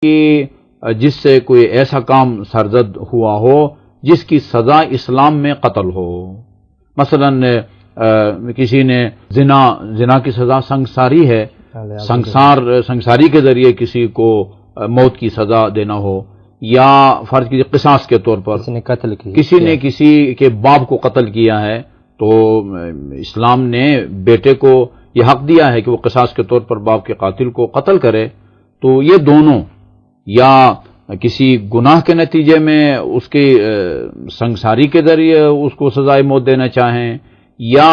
کہ جس سے کوئی ایسا کام سرزد ہوا ہو جس کی سزا اسلام میں قتل ہو. مثلا کسی نے زنا کی سزا سنگساری ہے، سنگساری کے ذریعے کسی کو موت کی سزا دینا ہو، یا فرض کیجیے قصاص کے طور پر کسی نے کسی کے باپ کو قتل کیا ہے، تو اسلام نے بیٹے کو یہ حق دیا ہے کہ وہ قصاص کے طور پر باپ کے قاتل کو قتل کرے. تو یہ دونوں، یا کسی گناہ کے نتیجے میں اس کی سنگساری کے ذریعے اس کو سزائے موت دینا چاہیں، یا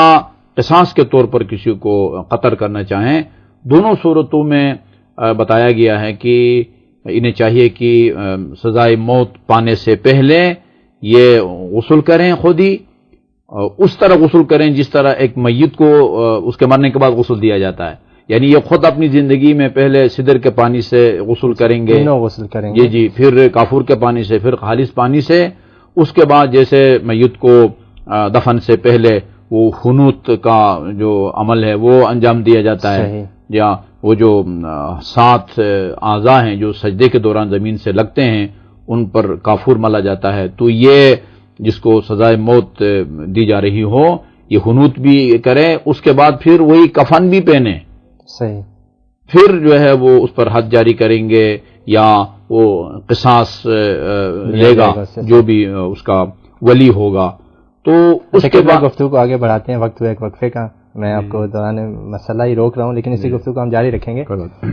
قصاص کے طور پر کسی کو قتل کرنا چاہیں، دونوں صورتوں میں بتایا گیا ہے کہ انہیں چاہیے کہ سزائے موت پانے سے پہلے یہ غسل کریں، خود ہی اس طرح غسل کریں جس طرح ایک میت کو اس کے مرنے کے بعد غسل دیا جاتا ہے. یعنی یہ خود اپنی زندگی میں پہلے سدر کے پانی سے غسل کریں گے، جی، پھر کافور کے پانی سے، پھر خالص پانی سے. اس کے بعد جیسے میت کو دفن سے پہلے وہ خنوت کا جو عمل ہے وہ انجام دیا جاتا ہے، یا وہ جو 7 اعضاء ہیں جو سجدے کے دوران زمین سے لگتے ہیں ان پر کافور ملا جاتا ہے. تو یہ جس کو سزائے موت دی جا رہی ہو یہ خنوت بھی کرے، اس کے بعد پھر وہی کفن بھی پہنے، پھر جو ہے وہ اس پر حد جاری کریں گے، یا وہ قصاص لے گا جو بھی اس کا ولی ہوگا. تو اس کے بعد گفتگو کو آگے بڑھاتے ہیں. وقت ایک وقفے کا، میں آپ کو دوران مسئلہ ہی روک رہا ہوں، لیکن اسی گفتگو کو ہم جاری رکھیں گے.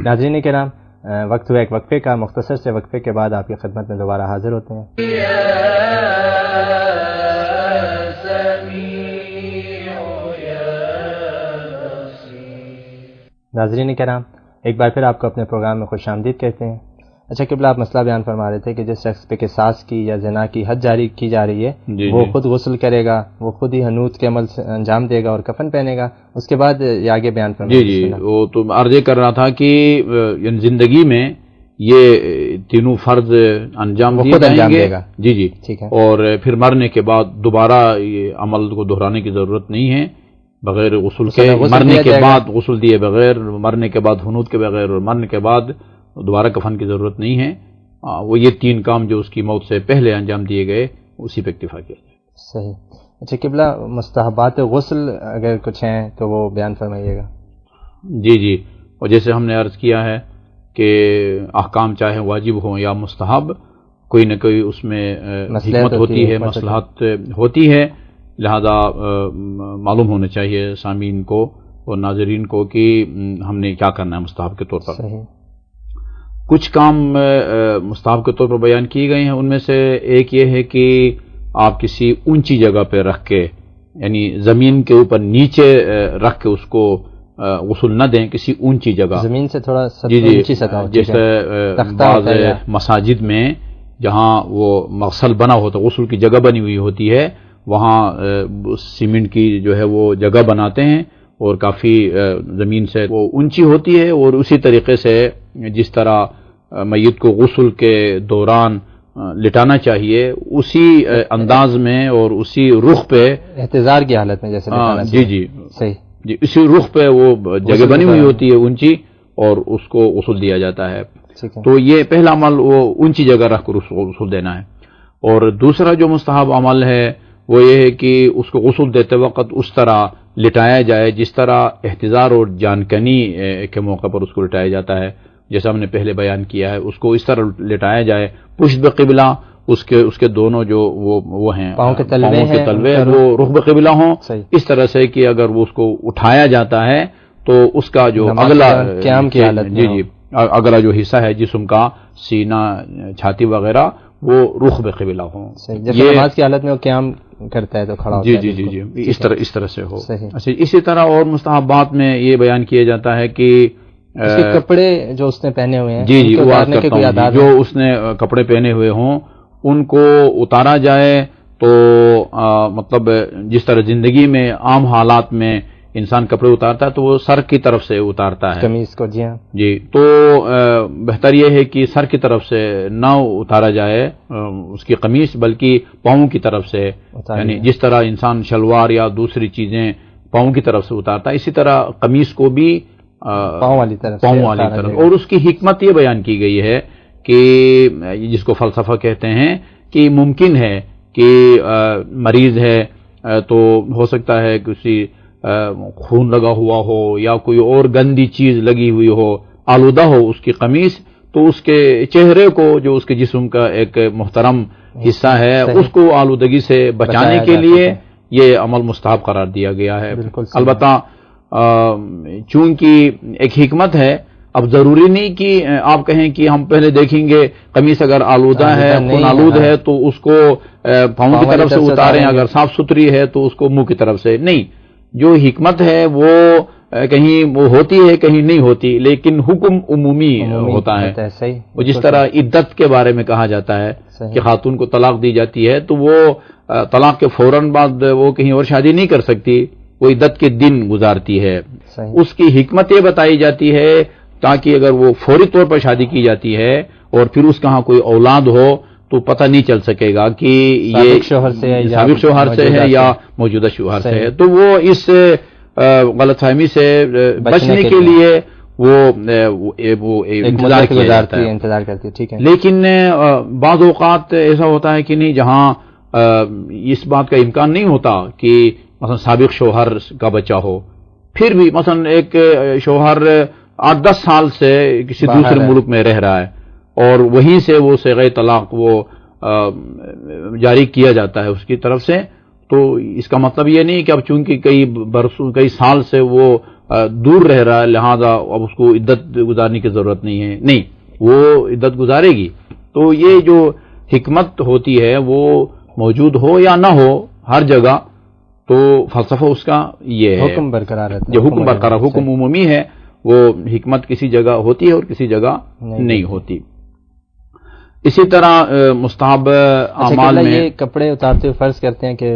ناظرین کرام، وقت ایک وقفے کا، مختصر سے وقفے کے بعد آپ کی خدمت میں دوبارہ حاضر ہوتے ہیں. ناظرین کرام، ایک بار پھر آپ کو اپنے پروگرام میں خوش آمدید کہتے ہیں. اچھا قبلہ، آپ مسئلہ بیان فرما رہے تھے کہ جس شخص پہ قصاص کی یا زنا کی حد جاری کی جا رہی ہے وہ خود غسل کرے گا، وہ خود ہی حنوت کے عمل سے انجام دے گا اور کفن پہنے گا. اس کے بعد یہ آگے بیان فرما. جی، وہ تو عرض کر رہا تھا کہ زندگی میں یہ تینوں فرض انجام دیے جائیں گے. جی، ٹھیک ہے. اور پھر مرنے کے بعد دوبارہ یہ عمل کو دہرانے کی ضرورت نہیں ہے، بغیر غسل کے، مرنے کے بعد غسل دیے بغیر، مرنے کے بعد حنوت کے بغیر، اور مرنے کے بعد دوبارہ کفن کی ضرورت نہیں ہے. وہ یہ 3 کام جو اس کی موت سے پہلے انجام دیے گئے اسی پہ اکتفا کیا جائے. صحیح. اچھا قبلہ، مستحبات غسل اگر کچھ ہیں تو وہ بیان فرمائیے گا. جی، اور جیسے ہم نے عرض کیا ہے کہ احکام چاہے واجب ہوں یا مستحب، کوئی نہ کوئی اس میں حکمت ہوتی ہے، مصلحت ہوتی ہے. لہذا معلوم ہونا چاہیے سامعین کو اور ناظرین کو کہ ہم نے کیا کرنا ہے مستحب کے طور پر. صحیح. کچھ کام مستحب کے طور پر بیان کیے گئے ہیں. ان میں سے ایک یہ ہے کہ آپ کسی اونچی جگہ پہ رکھ کے، یعنی زمین کے اوپر نیچے رکھ کے اس کو غسل نہ دیں، کسی اونچی جگہ، زمین سے تھوڑا اونچی سطح، جیسے بعض مساجد میں جہاں وہ مغسل بنا ہوتا، غسل کی جگہ بنی ہوئی ہوتی ہے، وہاں سیمنٹ کی جو ہے وہ جگہ بناتے ہیں اور کافی زمین سے وہ اونچی ہوتی ہے. اور اسی طریقے سے جس طرح میت کو غسل کے دوران لٹانا چاہیے اسی انداز میں اور اسی رخ پہ، احتضار کی حالت میں جیسے جی صحیح، جی اسی رخ پہ وہ جگہ بنی ہوئی ہوتی ہے اونچی، اور اس کو غسل دیا جاتا ہے. تو یہ پہلا عمل وہ اونچی جگہ رکھ کر اس کو غسل دینا ہے. اور دوسرا جو مستحب عمل ہے وہ یہ ہے کہ اس کو غسل دیتے وقت اس طرح لٹایا جائے جس طرح احتضار اور جانکنی کے موقع پر اس کو لٹایا جاتا ہے. جیسا ہم نے پہلے بیان کیا ہے، اس کو اس طرح لٹایا جائے پشت بقبلہ، اس کے دونوں جو وہ ہیں پاؤں کے تلوے وہ رخ بقبلہ ہوں، اس طرح سے کہ اگر وہ اس کو اٹھایا جاتا ہے تو اس کا جو اگلا قیام کی حالت، جی اگلا جو حصہ ہے جسم کا، سینہ، چھاتی وغیرہ، وہ رخ بقبلہ ہوں. یہ نماز کی حالت میں وہ قیام کرتا ہے تو کھڑا ہوتا ہے. جی اس طرح سے ہو. اچھا، اسی طرح اور مستحبات میں یہ بیان کیا جاتا ہے کہ اس کے کپڑے جو اس نے پہنے ہوئے ہیں، جی جو اس نے کپڑے پہنے ہوئے ہوں ان کو اتارا جائے. تو مطلب جس طرح زندگی میں عام حالات میں انسان کپڑے اتارتا ہے تو وہ سر کی طرف سے اتارتا ہے قمیص کو. جی تو بہتر یہ ہے کہ سر کی طرف سے نہ اتارا جائے اس کی قمیص، بلکہ پاؤں کی طرف سے، یعنی جس طرح انسان شلوار یا دوسری چیزیں پاؤں کی طرف سے اتارتا ہے اسی طرح قمیص کو بھی پاؤں والی طرف. اور اس کی حکمت یہ بیان کی گئی ہے کہ جس کو فلسفہ کہتے ہیں کہ ممکن ہے کہ مریض ہے تو ہو سکتا ہے کسی خون لگا ہوا ہو یا کوئی اور گندی چیز لگی ہوئی ہو، آلودہ ہو اس کی قمیص، تو اس کے چہرے کو جو اس کے جسم کا ایک محترم حصہ ہے اس کو آلودگی سے بچانے کے لیے یہ عمل مستحب قرار دیا گیا ہے۔ البتہ چونکہ ایک حکمت ہے، اب ضروری نہیں کہ آپ کہیں کہ ہم پہلے دیکھیں گے قمیص اگر آلودہ ہے، خون آلود ہے تو اس کو پاؤں کی طرف سے اتاریں، اگر صاف ستھری ہے تو اس کو منہ کی طرف سے نہیں۔ جو حکمت ہے وہ کہیں وہ ہوتی ہے کہیں نہیں ہوتی، لیکن حکم عمومی ہوتا ہے۔ وہ جس طرح عدت کے بارے میں کہا جاتا ہے کہ خاتون کو طلاق دی جاتی ہے تو وہ طلاق کے فوراً بعد وہ کہیں اور شادی نہیں کر سکتی، وہ عدت کے دن گزارتی ہے۔ اس کی حکمت یہ بتائی جاتی ہے تاکہ اگر وہ فوری طور پر شادی کی جاتی ہے اور پھر اس کا ہاں کوئی اولاد ہو تو پتہ نہیں چل سکے گا کہ یہ سابق شوہر سے ہے یا موجودہ شوہر سے ہے، تو وہ اس غلط فہمی سے بچنے کے لیے وہ انتظار کرتی ہے۔ ٹھیک ہے، لیکن بعض اوقات ایسا ہوتا ہے کہ نہیں، جہاں اس بات کا امکان نہیں ہوتا کہ مثلا سابق شوہر کا بچہ ہو، پھر بھی مثلا ایک شوہر 8-10 سال سے کسی دوسرے ملک میں رہ رہا ہے اور وہیں سے وہ صیغہ طلاق وہ جاری کیا جاتا ہے اس کی طرف سے، تو اس کا مطلب یہ نہیں کہ اب چونکہ کئی سال سے وہ دور رہ رہا ہے لہذا اب اس کو عدت گزارنے کی ضرورت نہیں ہے، نہیں، وہ عدت گزارے گی۔ تو یہ جو حکمت ہوتی ہے وہ موجود ہو یا نہ ہو ہر جگہ، تو فلسفہ اس کا یہ ہے، حکم برقرار ہے، جو حکم برقرار، حکم عمومی ہے، وہ حکمت کسی جگہ ہوتی ہے اور کسی جگہ نہیں ہوتی۔ اسی طرح مستحب اعمال میں یہ کپڑے اتارتے ہوئے فرض کرتے ہیں کہ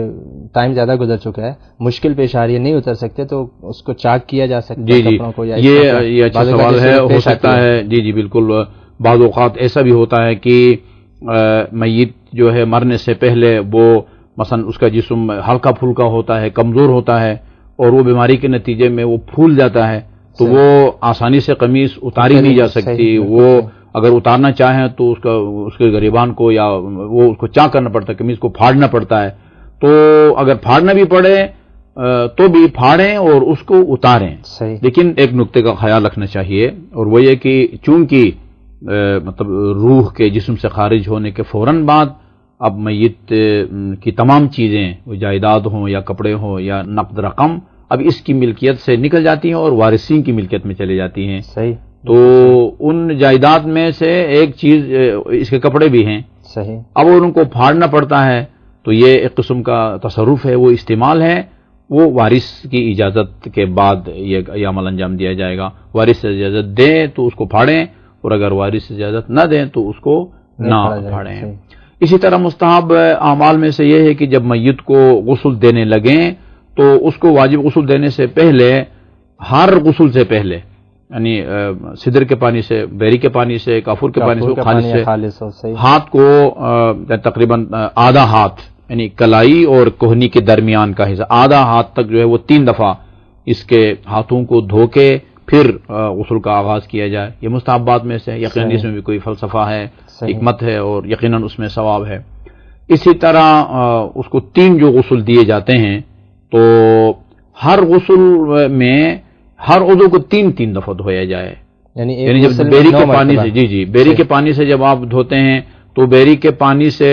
ٹائم زیادہ گزر چکا ہے، مشکل پیش آ رہی ہے، نہیں اتر سکتے، تو اس کو چاک کیا جا سکتا ہے کپڑوں کو؟ یہ اچھا سوال ہے، ہو سکتا ہے، جی بالکل۔ بعض اوقات ایسا بھی ہوتا ہے کہ میت جو ہے مرنے سے پہلے وہ مثلا اس کا جسم ہلکا پھلکا ہوتا ہے، کمزور ہوتا ہے اور وہ بیماری کے نتیجے میں وہ پھول جاتا ہے، تو وہ آسانی سے قمیص اتاری نہیں جا سکتی۔ وہ اگر اتارنا چاہیں تو اس کے گریبان کو یا وہ اس کو چاک کرنا پڑتا ہے، قمیص کو پھاڑنا پڑتا ہے، تو اگر پھاڑنا بھی پڑے تو بھی پھاڑیں اور اس کو اتاریں۔ لیکن ایک نقطے کا خیال رکھنا چاہیے، اور وہ یہ کہ چونکہ مطلب روح کے جسم سے خارج ہونے کے فوراً بعد اب میت کی تمام چیزیں، وہ جائیداد ہوں یا کپڑے ہوں یا نقد رقم، اب اس کی ملکیت سے نکل جاتی ہیں اور وارثین کی ملکیت میں چلی جاتی ہیں۔ صحیح۔ تو ان جائیداد میں سے ایک چیز اس کے کپڑے بھی ہیں۔ صحیح۔ اب ان کو پھاڑنا پڑتا ہے تو یہ ایک قسم کا تصرف ہے، وہ استعمال ہے، وہ وارث کی اجازت کے بعد یہ عمل انجام دیا جائے گا۔ وارث سے اجازت دیں تو اس کو پھاڑیں، اور اگر وارث سے اجازت نہ دیں تو اس کو نہ پھاڑیں۔ اسی طرح مستحب اعمال میں سے یہ ہے کہ جب میت کو غسل دینے لگیں تو اس کو واجب غسل دینے سے پہلے، ہر غسل سے پہلے، یعنی سدر کے پانی سے، بیری کے پانی سے، کافور کے پانی سے، خالص سے ہاتھ کو تقریباً آدھا ہاتھ، یعنی کلائی اور کوہنی کے درمیان کا حصہ، آدھا ہاتھ تک جو ہے وہ 3 دفعہ اس کے ہاتھوں کو دھو کے پھر غسل کا آغاز کیا جائے۔ یہ مستحبات میں سے، یقیناً اس میں بھی کوئی فلسفہ ہے، حکمت ہے، اور یقیناً اس میں ثواب ہے۔ اسی طرح اس کو 3 جو غسل دیے جاتے ہیں تو ہر غسل میں ہر عضو کو 3 دفعہ دھویا جائے، یعنی جب بیری کے پانی سے، جی بیری کے پانی سے جب آپ دھوتے ہیں تو بیری کے پانی سے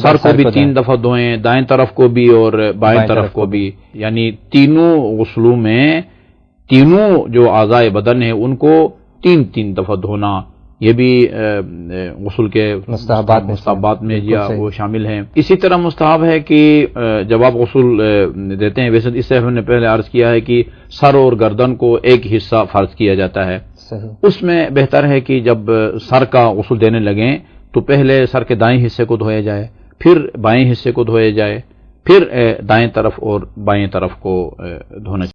سر کو بھی 3 دفعہ دھوئیں، دائیں طرف کو بھی اور بائیں طرف کو بھی، یعنی تینوں غسلوں میں تینوں جو اعضاء بدن ہیں ان کو 3 دفعہ دھونا، یہ بھی غسل کے مستحبات میں وہ شامل ہیں۔ اسی طرح مستحب ہے کہ جب آپ غسل دیتے ہیں، ویسے اس سے ہم نے پہلے عرض کیا ہے کہ سر اور گردن کو ایک حصہ فرض کیا جاتا ہے، اس میں بہتر ہے کہ جب سر کا غسل دینے لگیں تو پہلے سر کے دائیں حصے کو دھویا جائے، پھر بائیں حصے کو دھویا جائے، پھر دائیں طرف اور بائیں طرف کو دھونا چاہیے۔